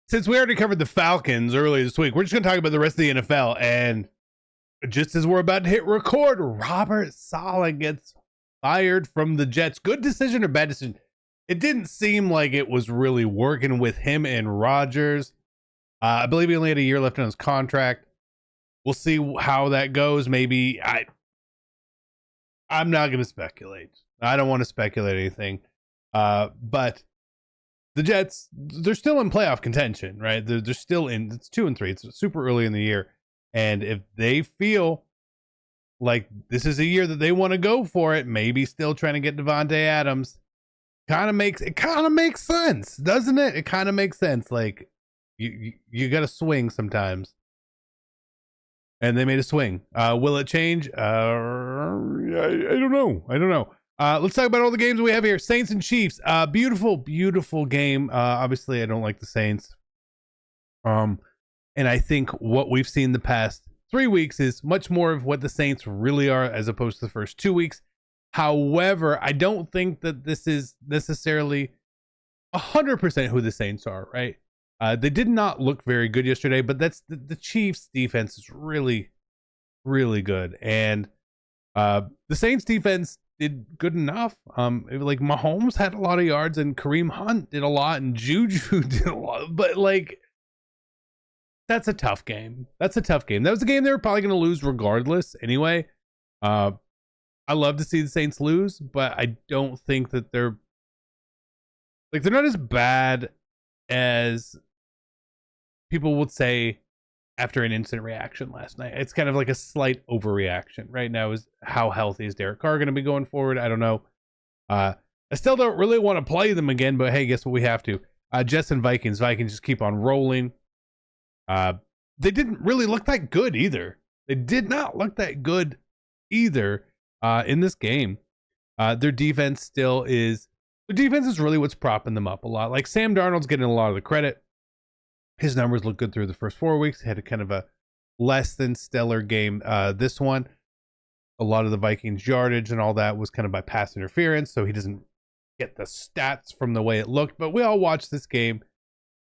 Since we already covered the Falcons earlier this week, we're just going to talk about the rest of the NFL. And just as we're about to hit record, Robert Saleh gets fired from the Jets. Good decision or bad decision? It didn't seem like it was really working with him and Rodgers. I believe he only had a year left on his contract. We'll see how that goes. Maybe I'm not going to speculate. I don't want to speculate anything. But the Jets, they're still in playoff contention, right? They're still in. It's 2-3. It's super early in the year. And if they feel like this is a year that they want to go for it, maybe still trying to get Devontae Adams, kind of makes sense, doesn't it? It kind of makes sense. Like you got to swing sometimes. And they made a swing. Will it change? I don't know. Let's talk about all the games we have here. Saints and Chiefs. Beautiful game. Obviously, I don't like the Saints. And I think what we've seen the past 3 weeks is much more of what the Saints really are as opposed to the first 2 weeks. However, I don't think that this is necessarily 100% who the Saints are, right? They did not look very good yesterday, but that's the Chiefs defense is really, really good. And the Saints defense did good enough. Like Mahomes had a lot of yards and Kareem Hunt did a lot and Juju did a lot, but like, that's a tough game. That was a game they were probably going to lose regardless anyway. I love to see the Saints lose, but I don't think that they're not as bad as people would say after an instant reaction last night. It's kind of like a slight overreaction right now. Is how healthy is Derek Carr going to be going forward? I don't know. I still don't really want to play them again, but hey, guess what? We have to. Jets and Vikings. Vikings just keep on rolling. They didn't really look that good either. They did not look that good either in this game. Their defense is really what's propping them up a lot. Like Sam Darnold's getting a lot of the credit. His numbers look good through the first 4 weeks. He had a kind of a less than stellar game. This one, a lot of the Vikings yardage and all that was kind of by pass interference, so he doesn't get the stats from the way it looked. But we all watched this game,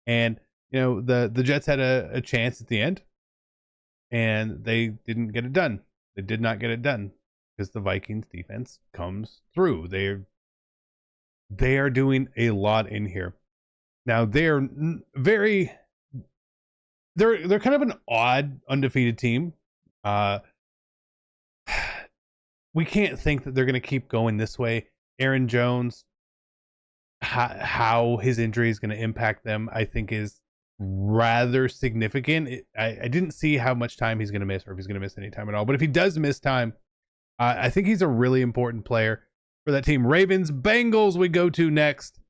and you know the Jets had a chance at the end, and they didn't get it done. They did not get it done because the Vikings defense comes through. They are doing a lot in here. Now they're kind of an odd undefeated team. We can't think that they're going to keep going this way. Aaron Jones, how his injury is going to impact them, I think is rather significant. I didn't see how much time he's going to miss, or if he's going to miss any time at all. But if he does miss time, I think he's a really important player for that team. Ravens, Bengals we go to next.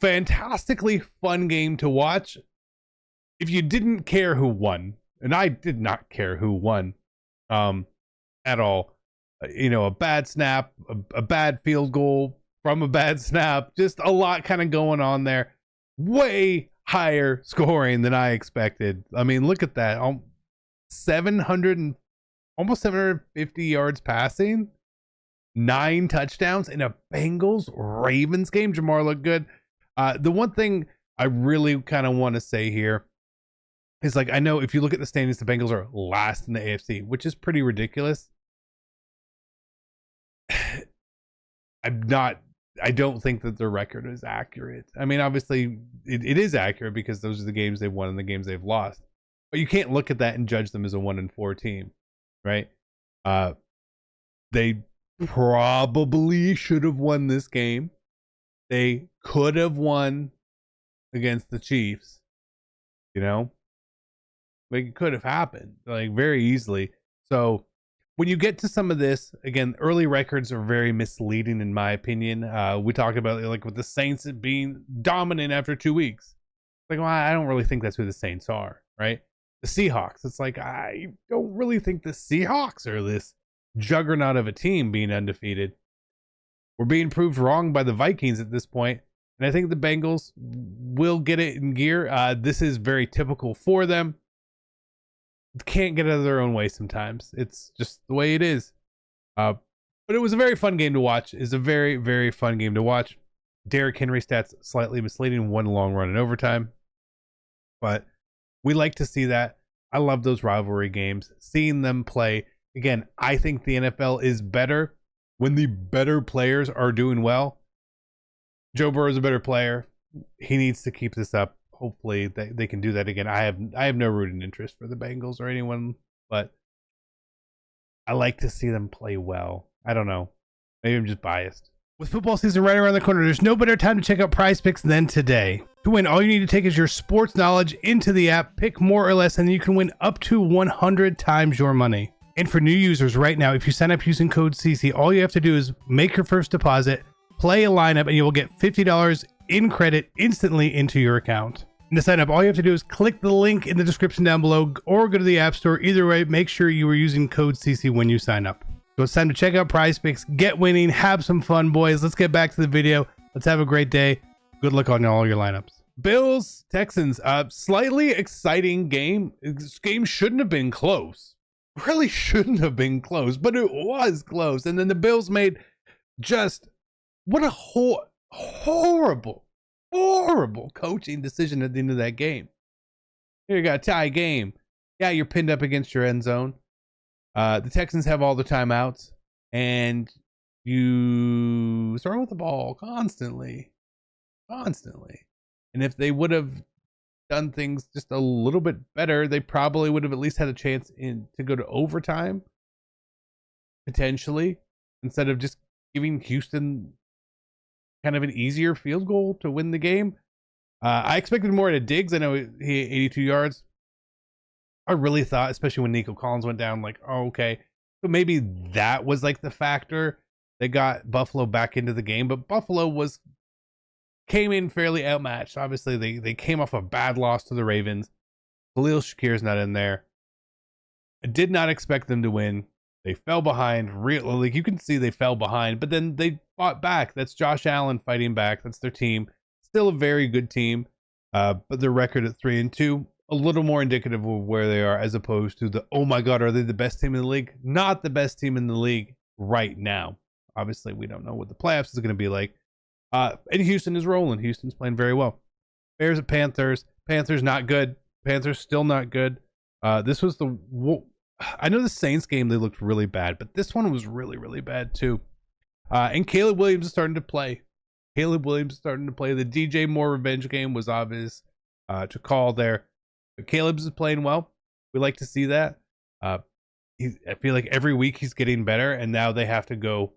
Fantastically fun game to watch. If you didn't care who won, and I did not care who won at all, a bad snap, a bad field goal from a bad snap, just a lot kind of going on there. Way higher scoring than I expected. I mean, look at that. 700 and almost 750 yards passing, 9 touchdowns in a Bengals-Ravens game. Jamar looked good. The one thing I really kind of want to say here is, like, I know if you look at the standings, the Bengals are last in the AFC, which is pretty ridiculous. I don't think that their record is accurate. I mean, obviously it is accurate because those are the games they've won and the games they've lost. But you can't look at that and judge them as a 1-4 team, right? They probably should have won this game. They could have won against the Chiefs, like it could have happened like very easily. So when you get to some of this, again, early records are very misleading in my opinion. We talked about like with the Saints being dominant after 2 weeks. Like, well, I don't really think that's who the Saints are, right? The Seahawks, it's like, I don't really think the Seahawks are this juggernaut of a team being undefeated. We're being proved wrong by the Vikings at this point, and I think the Bengals will get it in gear. This is very typical for them. Can't get out of their own way sometimes. It's just the way it is. But it was a very fun game to watch. It's a very, very fun game to watch. Derrick Henry stats slightly misleading. 1 long run in overtime. but we like to see that. I love those rivalry games, seeing them play. Again, I think the NFL is better when the better players are doing well. Joe Burrow is a better player. He needs to keep this up. Hopefully they can do that again. I have no rooting interest for the Bengals or anyone, but I like to see them play well. I don't know. Maybe I'm just biased. With football season right around the corner, there's no better time to check out Prize Picks than today. To win, all you need to take is your sports knowledge into the app, pick more or less, and you can win up to 100 times your money. And for new users right now, if you sign up using code CC, all you have to do is make your first deposit, play a lineup, and you will get $50 in credit instantly into your account. And to sign up, all you have to do is click the link in the description down below or go to the App Store. Either way, make sure you are using code CC when you sign up. So it's time to check out Prize Picks, get winning, have some fun, boys. Let's get back to the video. Let's have a great day. Good luck on all your lineups. Bills, Texans, slightly exciting game. This game shouldn't have been close. Really shouldn't have been close, but it was close. And then the Bills made just what a horrible coaching decision at the end of that game. Here you got a tie game. Yeah, you're pinned up against your end zone. The Texans have all the timeouts, and you throw with the ball constantly. And if they would have done things just a little bit better, they probably would have at least had a chance to go to overtime, potentially, instead of just giving Houston kind of an easier field goal to win the game. I expected more out of Diggs. I know he had 82 yards. I really thought, especially when Nico Collins went down, like, oh, okay. So maybe that was like the factor that got Buffalo back into the game. But Buffalo came in fairly outmatched. Obviously, they came off a bad loss to the Ravens. Khalil Shakir's not in there. I did not expect them to win. They fell behind. Like you can see they fell behind, but then they fought back. That's Josh Allen fighting back. That's their team. Still a very good team, but their record at 3-2. A little more indicative of where they are as opposed to oh my God, are they the best team in the league? Not the best team in the league right now. Obviously, we don't know what the playoffs is going to be like. And Houston is rolling. Houston's playing very well. Bears at Panthers. Panthers not good. Panthers still not good. This was I know the Saints game, they looked really bad, but this one was really, really bad too. And Caleb Williams is starting to play. The DJ Moore revenge game was obvious to call there. But Caleb's is playing well. We like to see that. I feel like every week he's getting better, and now they have to go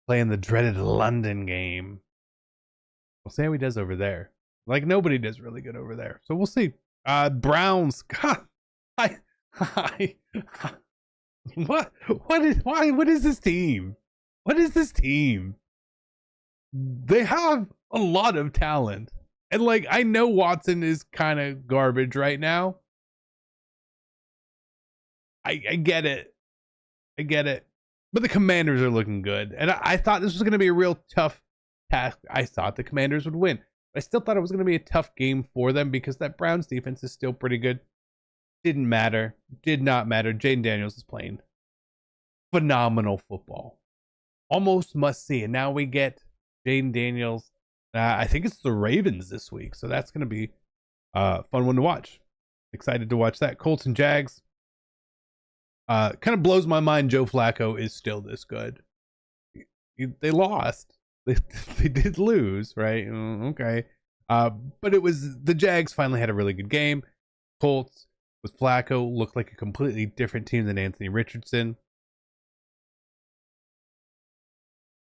play in the dreaded London game. We'll see how he does over there. Like nobody does really good over there, so we'll see. Browns. God, what is this team? What is this team? They have a lot of talent. And like, I know Watson is kind of garbage right now. I get it. But the Commanders are looking good. And I thought this was going to be a real tough task. I thought the Commanders would win. But I still thought it was going to be a tough game for them because that Browns defense is still pretty good. Did not matter. Jaden Daniels is playing phenomenal football. Almost must see. And now we get Jaden Daniels. I think it's the Ravens this week. So that's going to be a fun one to watch. Excited to watch that. Colts and Jags. Kind of blows my mind Joe Flacco is still this good. They lost. They did lose, right? Okay. But it was the Jags finally had a really good game. Colts with Flacco looked like a completely different team than Anthony Richardson.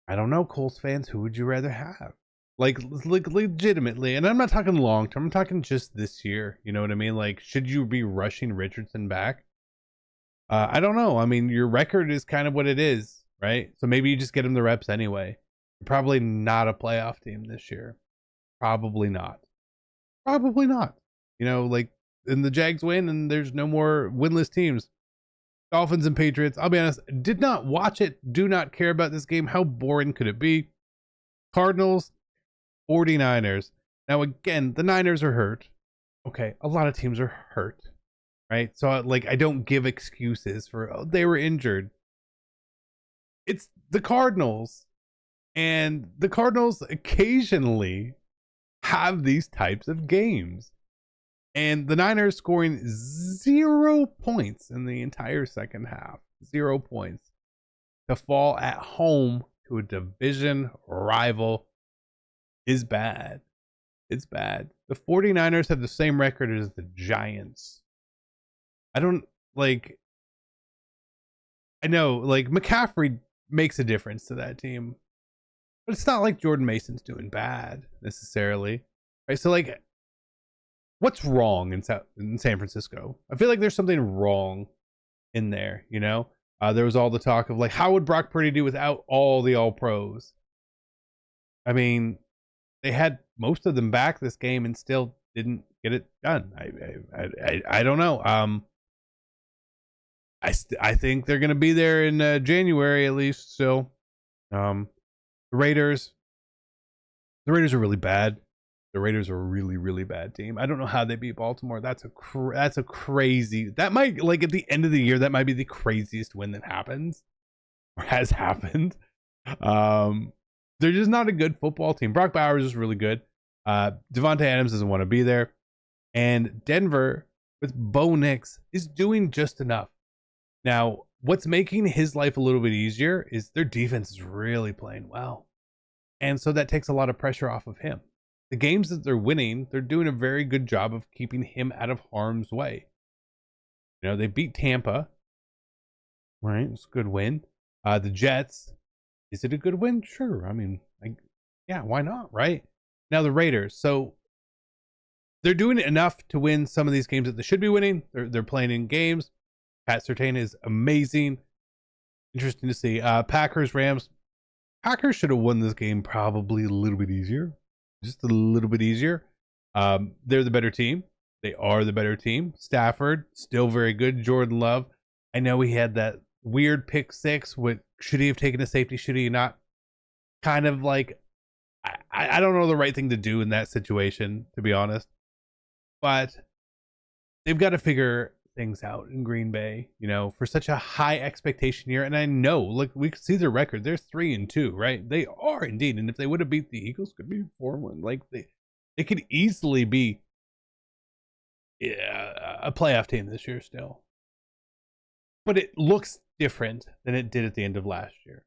I don't know, Colts fans, who would you rather have? Like legitimately, and I'm not talking long term, I'm talking just this year. You know what I mean? Like, should you be rushing Richardson back? I don't know. I mean, your record is kind of what it is, right? So maybe you just get him the reps anyway. You're probably not a playoff team this year. Probably not. You know, like, and the Jags win, and there's no more winless teams. Dolphins and Patriots. I'll be honest, did not watch it. Do not care about this game. How boring could it be? Cardinals, 49ers. Now, again, the Niners are hurt. Okay, a lot of teams are hurt, right? So, like, I don't give excuses for, they were injured. It's the Cardinals. And the Cardinals occasionally have these types of games. And the Niners scoring 0 points in the entire second half. 0 points to fall at home to a division rival is bad. It's bad. The 49ers have the same record as the Giants. I don't like. I know, like, McCaffrey makes a difference to that team, but it's not like Jordan Mason's doing bad necessarily, right? So, like, what's wrong in San Francisco? I feel like there's something wrong in there. You know, there was all the talk of like, how would Brock Purdy do without all the All Pros? I mean, they had most of them back this game and still didn't get it done. I don't know. I think they're going to be there in January at least. So, the Raiders are really bad. The Raiders are a really, really bad team. I don't know how they beat Baltimore. That's a crazy. That might, like, at the end of the year, that might be the craziest win that happens or has happened. They're just not a good football team. Brock Bowers is really good. Devontae Adams doesn't want to be there, and Denver with Bo Nix is doing just enough. Now, what's making his life a little bit easier is their defense is really playing well, and so that takes a lot of pressure off of him. The games that they're winning, they're doing a very good job of keeping him out of harm's way. You know, they beat Tampa, right? It's a good win. The Jets, is it a good win? Sure. I mean, yeah, why not, right? Now the Raiders, so they're doing enough to win some of these games that they should be winning. They're playing in games. Pat Surtain is amazing. Interesting to see. Packers, Rams. Packers should have won this game probably a little bit easier. Just a little bit easier. They're the better team. They are the better team. Stafford, still very good. Jordan Love. I know he had that weird pick six. Should he have taken a safety? Should he not? Kind of like, I don't know the right thing to do in that situation, to be honest. But they've got to figure things out in Green Bay, you know, for such a high expectation year. And I know, look, we can see their record. They're 3-2, right? They are indeed. And if they would have beat the Eagles, could be 4-1. Like they could easily be a playoff team this year still. But it looks different than it did at the end of last year.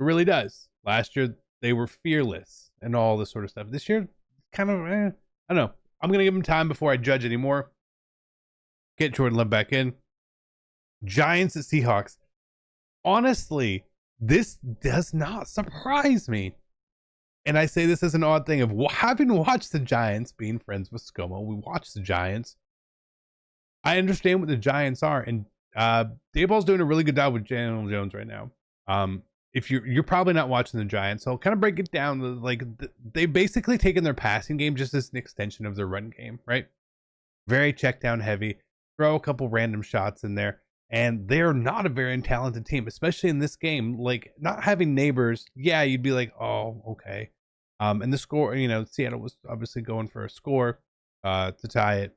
It really does. Last year they were fearless and all this sort of stuff. This year, kind of, I don't know. I'm gonna give them time before I judge anymore. Get Jordan Love back in. Giants at Seahawks. Honestly, this does not surprise me. And I say this as an odd thing of having watched the Giants, being friends with ScoMo, we watch the Giants. I understand what the Giants are, and Dayball's doing a really good job with Daniel Jones right now. If you're probably not watching the Giants, so I'll kind of break it down. Like, they basically taken their passing game just as an extension of their run game, right? Very check down heavy. Throw a couple random shots in there, and they're not a very talented team, especially in this game. Like, not having Neighbors, yeah, you'd be like, oh, okay. And the score, you know, Seattle was obviously going for a score to tie it,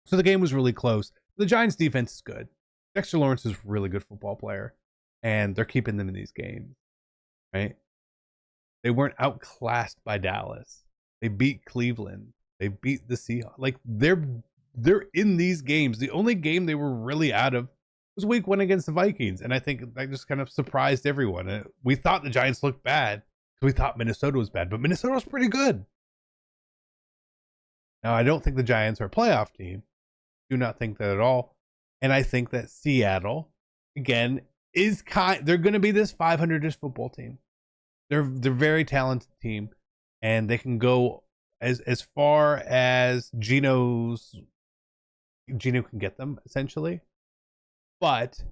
so the game was really close. The Giants' defense is good. Dexter Lawrence is a really good football player, and they're keeping them in these games, right? They weren't outclassed by Dallas. They beat Cleveland. They beat the Seahawks. Like, they're in these games. The only game they were really out of was week 1 against the Vikings. And I think that just kind of surprised everyone. We thought the Giants looked bad because we thought Minnesota was bad, but Minnesota was pretty good. Now, I don't think the Giants are a playoff team. Do not think that at all. And I think that Seattle, again, they're going to be this 500-ish football team. They're a very talented team, and they can go as far as Gino can get them, essentially. But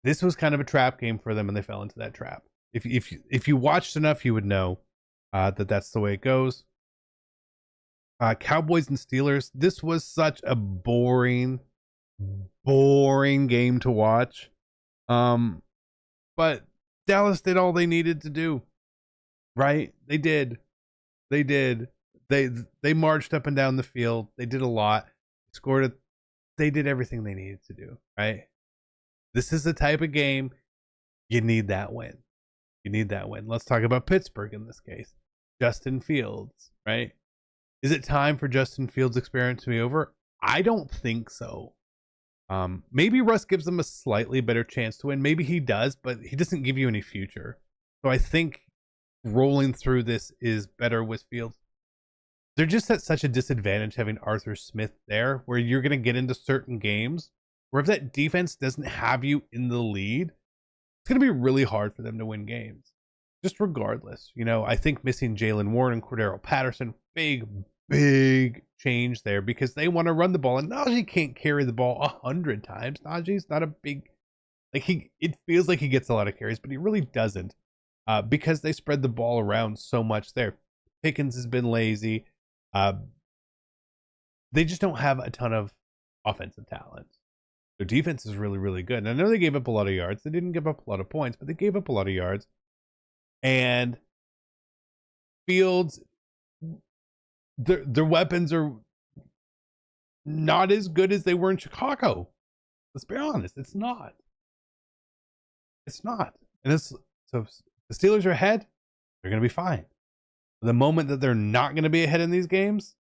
this was kind of a trap game for them, and they fell into that trap. If you watched enough, you would know that that's the way it goes. Cowboys and Steelers. This was such a boring game to watch. But Dallas did all they needed to do, right? They did. They marched up and down the field. They did a lot. Scored it. They did everything they needed to do, right? This is the type of game you need that win. You need that win. Let's talk about Pittsburgh in this case. Justin Fields, right? Is it time for Justin Fields' experiment to be over? I don't think so. Maybe Russ gives them a slightly better chance to win. Maybe he does, but he doesn't give you any future. So I think rolling through this is better with Fields. They're just at such a disadvantage having Arthur Smith there, where you're going to get into certain games where if that defense doesn't have you in the lead, it's going to be really hard for them to win games. Just regardless, I think missing Jalen Warren and Cordero Patterson, big change there because they want to run the ball, and Najee can't carry the ball 100 times. Najee's not a big, it feels like he gets a lot of carries, but he really doesn't, because they spread the ball around so much there. Pickens has been lazy. They just don't have a ton of offensive talent. Their defense is really, really good. And I know they gave up a lot of yards. They didn't give up a lot of points, but they gave up a lot of yards. And Fields, their weapons are not as good as they were in Chicago. Let's be honest. It's not. And so if the Steelers are ahead, they're going to be fine. The moment that they're not going to be ahead in these games,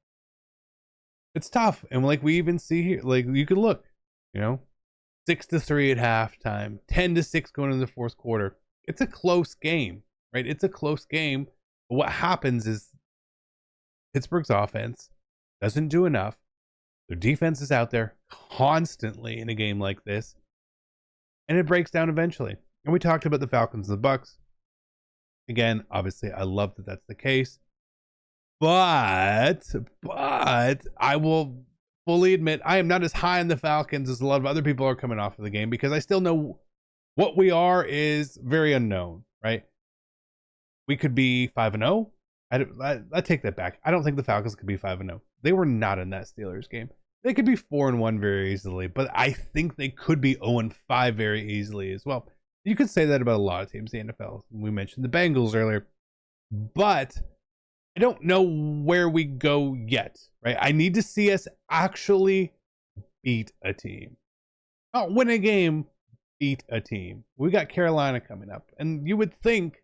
it's tough. And we even see here, you could look, 6-3 at halftime, 10-6 going into the fourth quarter. It's a close game, right? It's a close game. But what happens is Pittsburgh's offense doesn't do enough. Their defense is out there constantly in a game like this, and it breaks down eventually. And we talked about the Falcons and the Bucs. Again, obviously, I love that that's the case. But I will fully admit I am not as high on the Falcons as a lot of other people are coming off of the game, because I still know what we are is very unknown, right? We could be 5-0. I take that back. I don't think the Falcons could be 5-0. They were not in that Steelers game. They could be 4-1 very easily, but I think they could be 0-5 very easily as well. You could say that about a lot of teams in the NFL. We mentioned the Bengals earlier, but I don't know where we go yet, right? I need to see us actually beat a team. Not win a game, beat a team. We got Carolina coming up, and you would think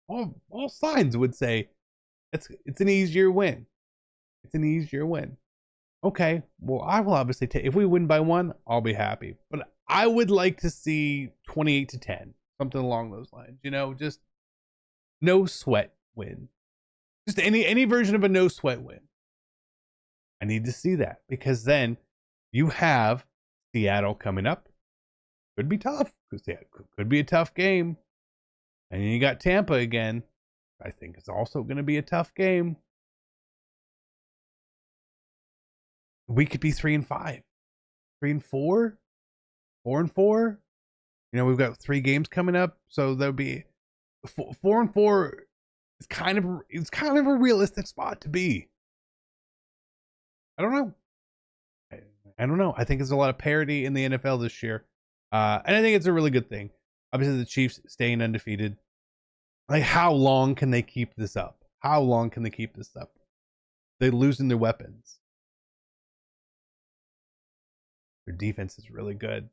all signs would say it's an easier win. It's an easier win. Okay, well, I will obviously take, if we win by 1, I'll be happy. But I would like to see 28-10, something along those lines. Just no sweat win. Just any version of a no sweat win. I need to see that, because then you have Seattle coming up. Could be tough. Could be a tough game. And you got Tampa again. I think it's also going to be a tough game. We could be 3-5, 3-4, 4-4. We've got 3 games coming up, so there'll be 4-4. It's kind of a realistic spot to be. I don't know. I don't know. I think there's a lot of parity in the NFL this year, and I think it's a really good thing. Obviously, the Chiefs staying undefeated. How long can they keep this up? How long can they keep this up? They're losing their weapons. Their defense is really good.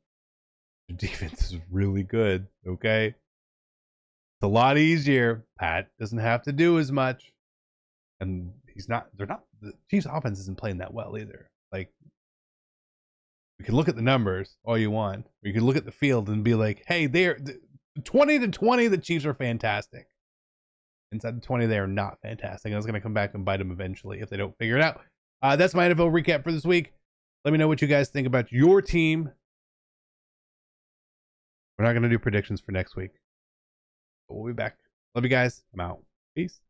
Okay? It's a lot easier. Pat doesn't have to do as much. And the Chiefs offense isn't playing that well either. We can look at the numbers all you want. Or you can look at the field and be like, hey, they're 20-20, the Chiefs are fantastic. Inside the 20, they are not fantastic. And it's going to come back and bite them eventually if they don't figure it out. That's my NFL recap for this week. Let me know what you guys think about your team. We're not going to do predictions for next week, but we'll be back. Love you guys. I'm out. Peace.